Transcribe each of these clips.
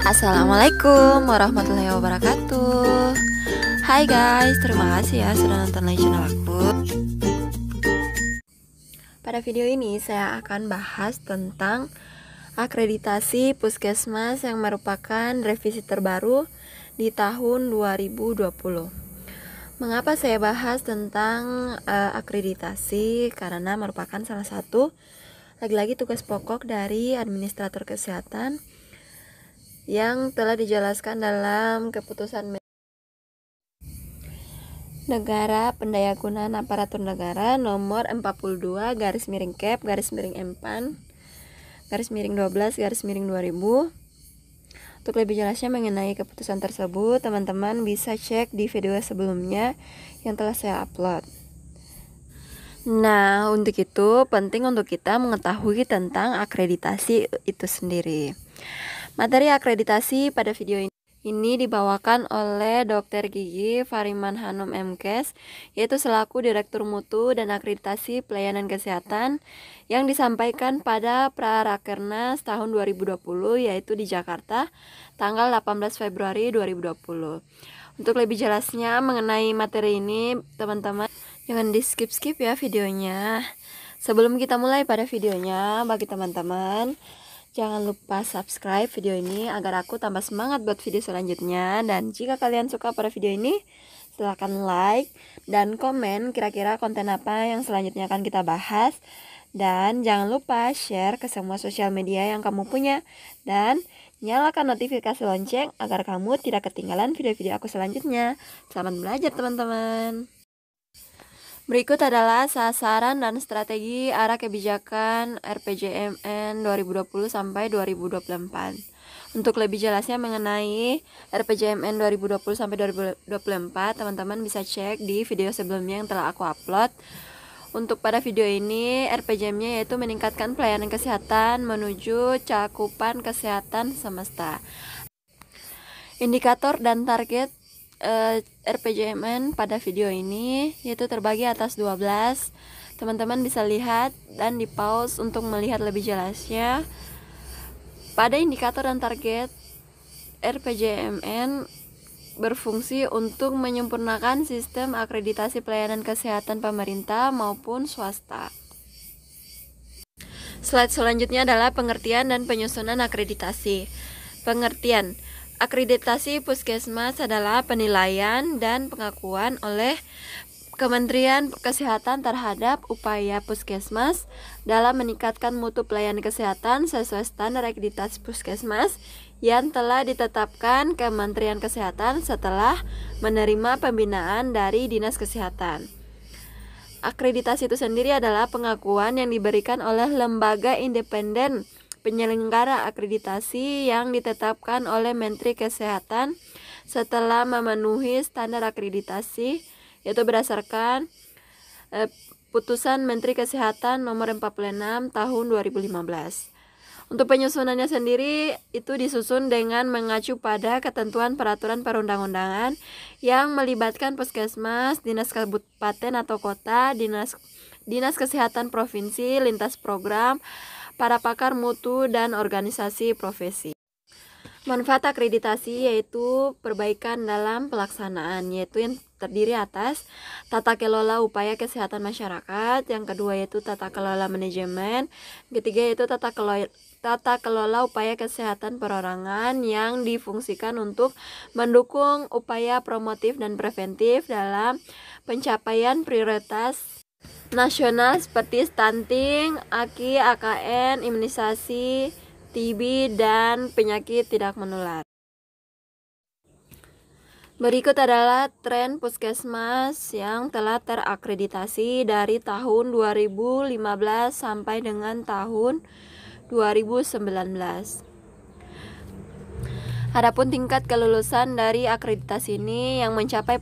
Assalamualaikum warahmatullahi wabarakatuh. Hai guys, terima kasih ya sudah nonton lagi channel aku. Pada video ini saya akan bahas tentang akreditasi puskesmas yang merupakan revisi terbaru di tahun 2020. Mengapa saya bahas tentang akreditasi? Karena merupakan salah satu lagi-lagi tugas pokok dari administrator kesehatan yang telah dijelaskan dalam keputusan Negara Pendayagunaan Aparatur Negara nomor 42/Empan/12/2000. Untuk lebih jelasnya mengenai keputusan tersebut, teman-teman bisa cek di video sebelumnya yang telah saya upload. Nah, untuk itu penting untuk kita mengetahui tentang akreditasi itu sendiri. Materi akreditasi pada video ini dibawakan oleh Dr. Gigi Fariman Hanum MKes, yaitu selaku Direktur Mutu dan Akreditasi Pelayanan Kesehatan, yang disampaikan pada Prarakernas tahun 2020, yaitu di Jakarta, tanggal 18 Februari 2020. Untuk lebih jelasnya mengenai materi ini, teman-teman jangan di skip-skip ya videonya. Sebelum kita mulai pada videonya, bagi teman-teman, jangan lupa subscribe video ini agar aku tambah semangat buat video selanjutnya. Dan jika kalian suka pada video ini, silahkan like dan komen kira-kira konten apa yang selanjutnya akan kita bahas. Dan jangan lupa share ke semua sosial media yang kamu punya. Dan nyalakan notifikasi lonceng agar kamu tidak ketinggalan video-video aku selanjutnya. Selamat belajar teman-teman. Berikut adalah sasaran dan strategi arah kebijakan RPJMN 2020 sampai 2024. Untuk lebih jelasnya mengenai RPJMN 2020 sampai 2024, teman-teman bisa cek di video sebelumnya yang telah aku upload. Untuk pada video ini, RPJM-nya yaitu meningkatkan pelayanan kesehatan menuju cakupan kesehatan semesta. Indikator dan target RPJMN pada video ini yaitu terbagi atas 12. Teman-teman bisa lihat dan di pause untuk melihat lebih jelasnya. Pada indikator dan target RPJMN berfungsi untuk menyempurnakan sistem akreditasi pelayanan kesehatan pemerintah maupun swasta. Slide selanjutnya adalah pengertian dan penyusunan akreditasi. Pengertian: akreditasi puskesmas adalah penilaian dan pengakuan oleh Kementerian Kesehatan terhadap upaya puskesmas dalam meningkatkan mutu pelayanan kesehatan sesuai standar akreditasi puskesmas yang telah ditetapkan Kementerian Kesehatan setelah menerima pembinaan dari Dinas Kesehatan. Akreditasi itu sendiri adalah pengakuan yang diberikan oleh lembaga independen penyelenggara akreditasi yang ditetapkan oleh Menteri Kesehatan setelah memenuhi standar akreditasi, yaitu berdasarkan putusan Menteri Kesehatan nomor 46 tahun 2015. Untuk penyusunannya sendiri itu disusun dengan mengacu pada ketentuan peraturan perundang-undangan yang melibatkan puskesmas, dinas kabupaten atau kota, dinas kesehatan provinsi, lintas program, para pakar mutu, dan organisasi profesi. Manfaat akreditasi yaitu perbaikan dalam pelaksanaan, yaitu yang terdiri atas tata kelola upaya kesehatan masyarakat, yang kedua yaitu tata kelola manajemen, ketiga yaitu tata kelola upaya kesehatan perorangan yang difungsikan untuk mendukung upaya promotif dan preventif dalam pencapaian prioritas nasional seperti stunting, AKI, AKN, imunisasi, TB, dan penyakit tidak menular. Berikut adalah tren puskesmas yang telah terakreditasi dari tahun 2015 sampai dengan tahun 2019. Adapun tingkat kelulusan dari akreditasi ini yang mencapai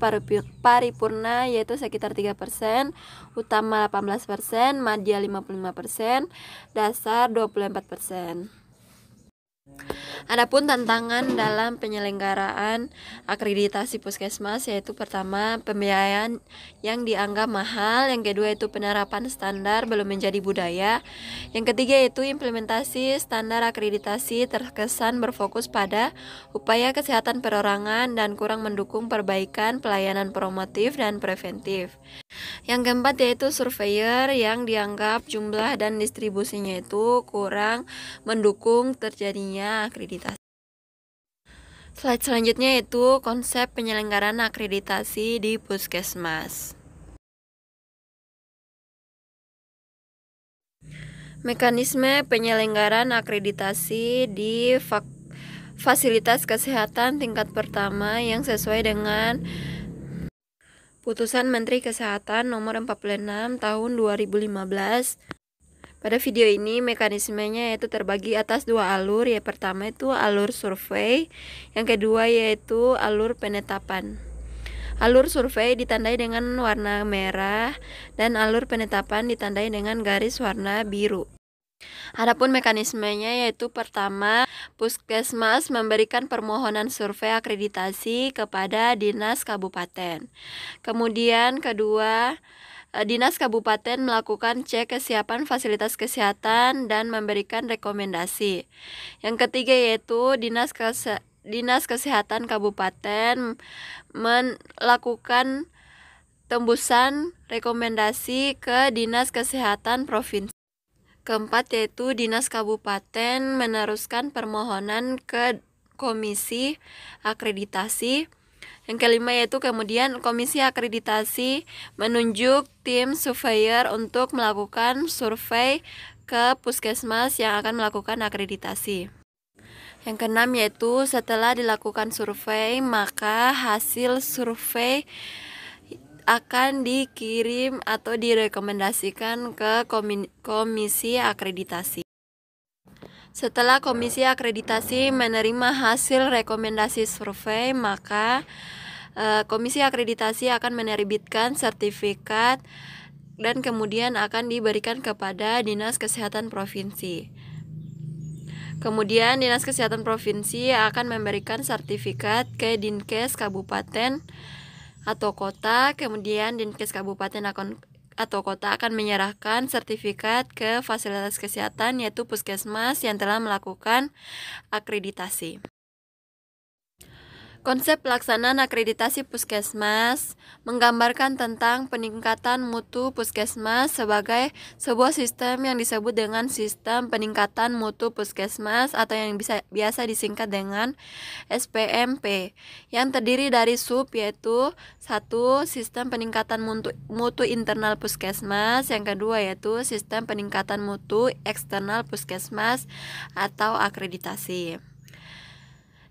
paripurna yaitu sekitar 3%, utama 18%, madya 55%, dasar 24%. Adapun tantangan dalam penyelenggaraan akreditasi puskesmas yaitu pertama, pembiayaan yang dianggap mahal, yang kedua itu penerapan standar belum menjadi budaya, yang ketiga itu implementasi standar akreditasi terkesan berfokus pada upaya kesehatan perorangan dan kurang mendukung perbaikan pelayanan promotif dan preventif. Yang keempat yaitu surveyor yang dianggap jumlah dan distribusinya itu kurang mendukung terjadinya akreditasi. Slide selanjutnya yaitu konsep penyelenggaraan akreditasi di puskesmas. Mekanisme penyelenggaraan akreditasi di fasilitas kesehatan tingkat pertama yang sesuai dengan Putusan Menteri Kesehatan Nomor 46 Tahun 2015. Pada video ini mekanismenya yaitu terbagi atas dua alur. Yang pertama itu alur survei, yang kedua yaitu alur penetapan. Alur survei ditandai dengan warna merah dan alur penetapan ditandai dengan garis warna biru. Adapun mekanismenya yaitu pertama, puskesmas memberikan permohonan survei akreditasi kepada dinas kabupaten. Kemudian kedua, dinas kabupaten melakukan cek kesiapan fasilitas kesehatan dan memberikan rekomendasi. Yang ketiga yaitu dinas kesehatan kabupaten melakukan tembusan rekomendasi ke dinas kesehatan provinsi. Keempat yaitu dinas kabupaten meneruskan permohonan ke komisi akreditasi. Yang kelima yaitu kemudian komisi akreditasi menunjuk tim surveyor untuk melakukan survei ke puskesmas yang akan melakukan akreditasi. Yang keenam yaitu setelah dilakukan survei maka hasil survei akan dikirim atau direkomendasikan ke komisi akreditasi. Setelah komisi akreditasi menerima hasil rekomendasi survei, maka komisi akreditasi akan menerbitkan sertifikat dan kemudian akan diberikan kepada Dinas Kesehatan Provinsi. Kemudian Dinas Kesehatan Provinsi akan memberikan sertifikat ke Dinkes Kabupaten atau kota, kemudian Dinkes Kabupaten atau kota akan menyerahkan sertifikat ke fasilitas kesehatan yaitu puskesmas yang telah melakukan akreditasi. Konsep pelaksanaan akreditasi puskesmas menggambarkan tentang peningkatan mutu puskesmas sebagai sebuah sistem yang disebut dengan sistem peningkatan mutu puskesmas atau yang biasa disingkat dengan SPMP, yang terdiri dari sub yaitu satu, sistem peningkatan mutu internal puskesmas, yang kedua yaitu sistem peningkatan mutu eksternal puskesmas atau akreditasi.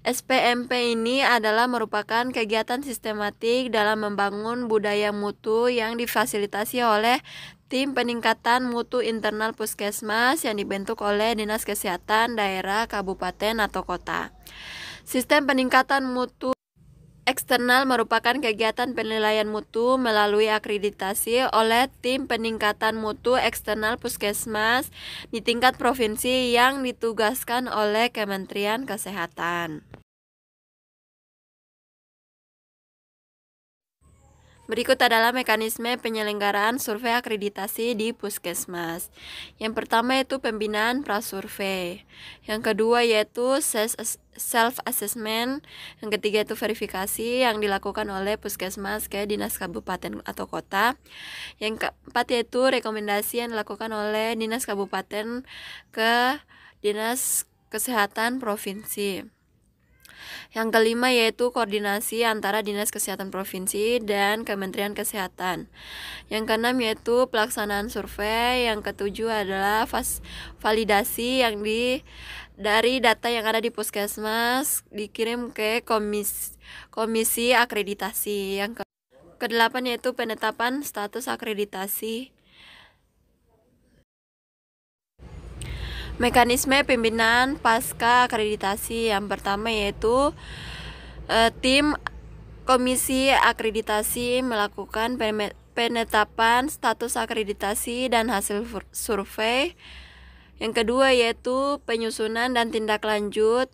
SPMP ini adalah merupakan kegiatan sistematik dalam membangun budaya mutu yang difasilitasi oleh tim peningkatan mutu internal puskesmas yang dibentuk oleh Dinas Kesehatan daerah, kabupaten, atau kota. Sistem peningkatan mutu eksternal merupakan kegiatan penilaian mutu melalui akreditasi oleh tim peningkatan mutu eksternal puskesmas di tingkat provinsi yang ditugaskan oleh Kementerian Kesehatan. Berikut adalah mekanisme penyelenggaraan survei akreditasi di puskesmas. Yang pertama yaitu pembinaan prasurvei. Yang kedua yaitu self-assessment. Yang ketiga itu verifikasi yang dilakukan oleh puskesmas ke dinas kabupaten atau kota. Yang keempat yaitu rekomendasi yang dilakukan oleh dinas kabupaten ke dinas kesehatan provinsi. Yang kelima yaitu koordinasi antara Dinas Kesehatan Provinsi dan Kementerian Kesehatan. Yang keenam yaitu pelaksanaan survei. Yang ketujuh adalah validasi yang dari data yang ada di puskesmas dikirim ke komisi akreditasi. Yang kedelapan yaitu penetapan status akreditasi. Mekanisme pembinaan pasca akreditasi. Yang pertama yaitu tim komisi akreditasi melakukan penetapan status akreditasi dan hasil survei. Yang kedua yaitu penyusunan dan tindak lanjut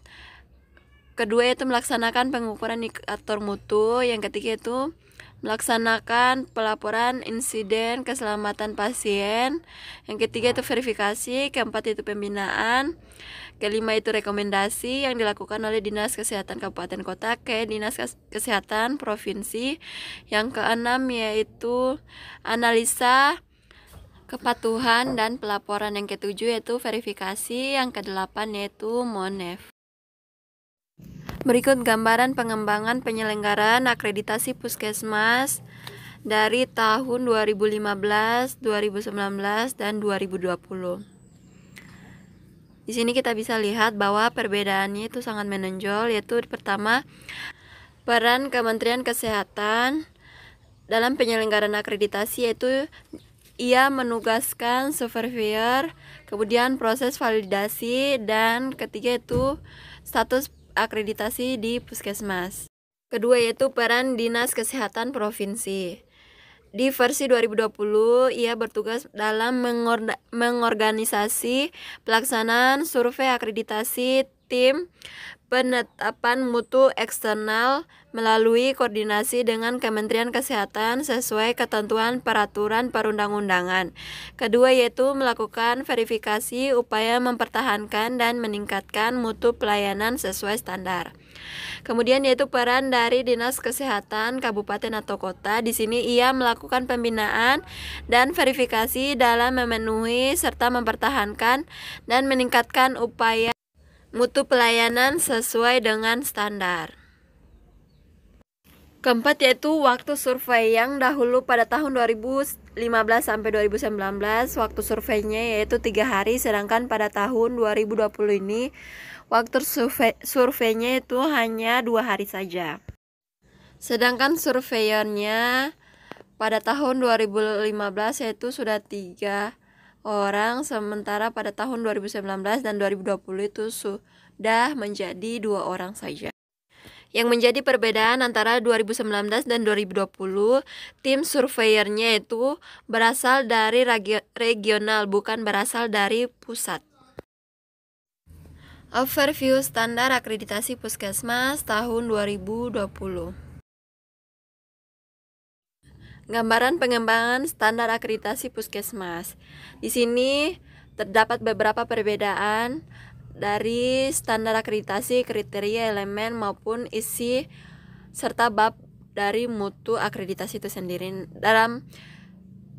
kedua itu melaksanakan pengukuran indikator mutu. Yang ketiga itu melaksanakan pelaporan insiden keselamatan pasien. Yang ketiga itu verifikasi. Keempat itu pembinaan. Kelima itu rekomendasi yang dilakukan oleh Dinas Kesehatan Kabupaten Kota ke Dinas Kesehatan Provinsi. Yang keenam yaitu analisa kepatuhan dan pelaporan. Yang ketujuh yaitu verifikasi. Yang kedelapan yaitu MONEF. Berikut gambaran pengembangan penyelenggaraan akreditasi Puskesmas dari tahun 2015, 2019, dan 2020. Di sini kita bisa lihat bahwa perbedaannya itu sangat menonjol, yaitu pertama, peran Kementerian Kesehatan dalam penyelenggaraan akreditasi, yaitu ia menugaskan surveyor, kemudian proses validasi, dan ketiga itu status akreditasi di Puskesmas. Kedua yaitu peran Dinas Kesehatan Provinsi. Di versi 2020, ia bertugas dalam mengorganisasi pelaksanaan survei akreditasi tim penetapan mutu eksternal melalui koordinasi dengan Kementerian Kesehatan sesuai ketentuan peraturan perundang-undangan. Kedua yaitu melakukan verifikasi upaya mempertahankan dan meningkatkan mutu pelayanan sesuai standar. Kemudian yaitu peran dari Dinas Kesehatan Kabupaten atau Kota. Di sini ia melakukan pembinaan dan verifikasi dalam memenuhi serta mempertahankan dan meningkatkan upaya mutu pelayanan sesuai dengan standar. Keempat yaitu waktu survei. Yang dahulu pada tahun 2015 sampai 2019 waktu surveinya yaitu 3 hari, sedangkan pada tahun 2020 ini waktu surveinya itu hanya 2 hari saja. Sedangkan surveyornya pada tahun 2015 yaitu sudah 3 orang, sementara pada tahun 2019 dan 2020 itu sudah menjadi 2 orang saja. Yang menjadi perbedaan antara 2019 dan 2020, tim surveyornya itu berasal dari regional, bukan berasal dari pusat. Overview standar akreditasi Puskesmas tahun 2020. Gambaran pengembangan standar akreditasi Puskesmas. Di sini terdapat beberapa perbedaan dari standar akreditasi, kriteria, elemen maupun isi serta bab dari mutu akreditasi itu sendiri. Dalam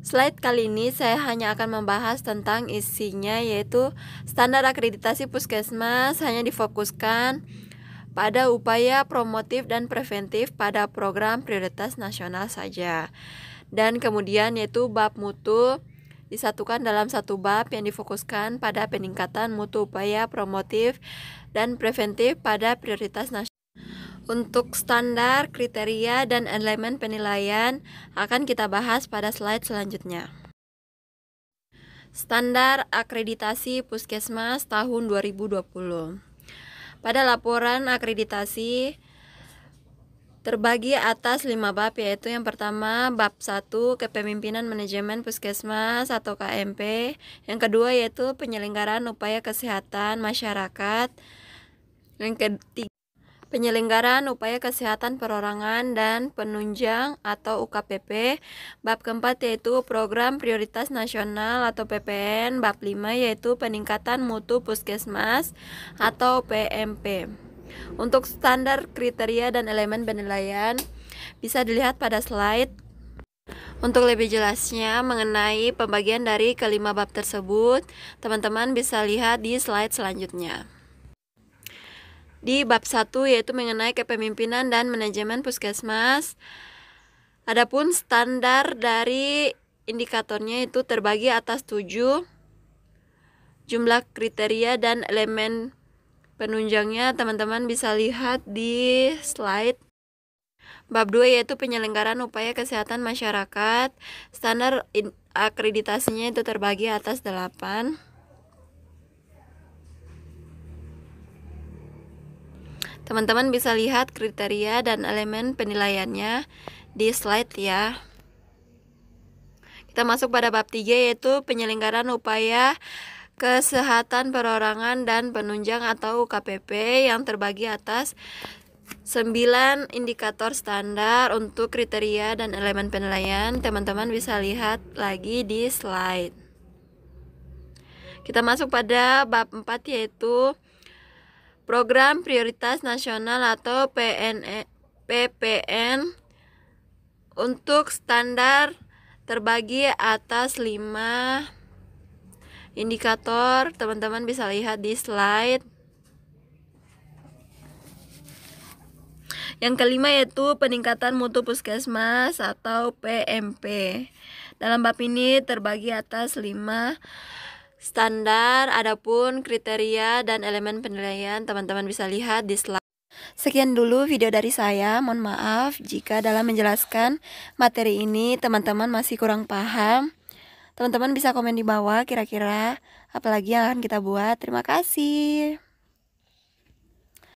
slide kali ini saya hanya akan membahas tentang isinya, yaitu standar akreditasi Puskesmas hanya difokuskan pada upaya promotif dan preventif pada program prioritas nasional saja. Dan kemudian yaitu bab mutu disatukan dalam satu bab yang difokuskan pada peningkatan mutu upaya promotif dan preventif pada prioritas nasional. Untuk standar, kriteria, dan elemen penilaian akan kita bahas pada slide selanjutnya. Standar akreditasi Puskesmas tahun 2020. Pada laporan akreditasi terbagi atas 5 bab, yaitu yang pertama bab 1 Kepemimpinan Manajemen Puskesmas atau KMP. Yang kedua yaitu penyelenggaraan upaya kesehatan masyarakat. Yang ketiga penyelenggaraan upaya kesehatan perorangan dan penunjang atau UKPP. Bab keempat yaitu program prioritas nasional atau PPN. Bab 5 yaitu peningkatan mutu Puskesmas atau PMP. Untuk standar, kriteria, dan elemen penilaian bisa dilihat pada slide. Untuk lebih jelasnya mengenai pembagian dari kelima bab tersebut, teman-teman bisa lihat di slide selanjutnya. Di bab 1 yaitu mengenai kepemimpinan dan manajemen Puskesmas. Adapun standar dari indikatornya itu terbagi atas 7 jumlah kriteria dan elemen penunjangnya, teman-teman bisa lihat di slide. Bab 2 yaitu penyelenggaraan upaya kesehatan masyarakat. Standar akreditasinya itu terbagi atas 8. Teman-teman bisa lihat kriteria dan elemen penilaiannya di slide ya. Kita masuk pada bab 3 yaitu penyelenggaraan upaya kesehatan perorangan dan penunjang atau KPP yang terbagi atas 9 indikator standar untuk kriteria dan elemen penilaian. Teman-teman bisa lihat lagi di slide. Kita masuk pada bab 4, yaitu Program Prioritas Nasional atau PPN untuk standar terbagi atas 5 indikator. Teman-teman bisa lihat di slide. Yang kelima yaitu peningkatan mutu puskesmas atau PMP. Dalam bab ini terbagi atas 5 standar, adapun kriteria dan elemen penilaian teman-teman bisa lihat di slide. Sekian dulu video dari saya. Mohon maaf jika dalam menjelaskan materi ini teman-teman masih kurang paham. Teman-teman bisa komen di bawah kira-kira apalagi yang akan kita buat. Terima kasih.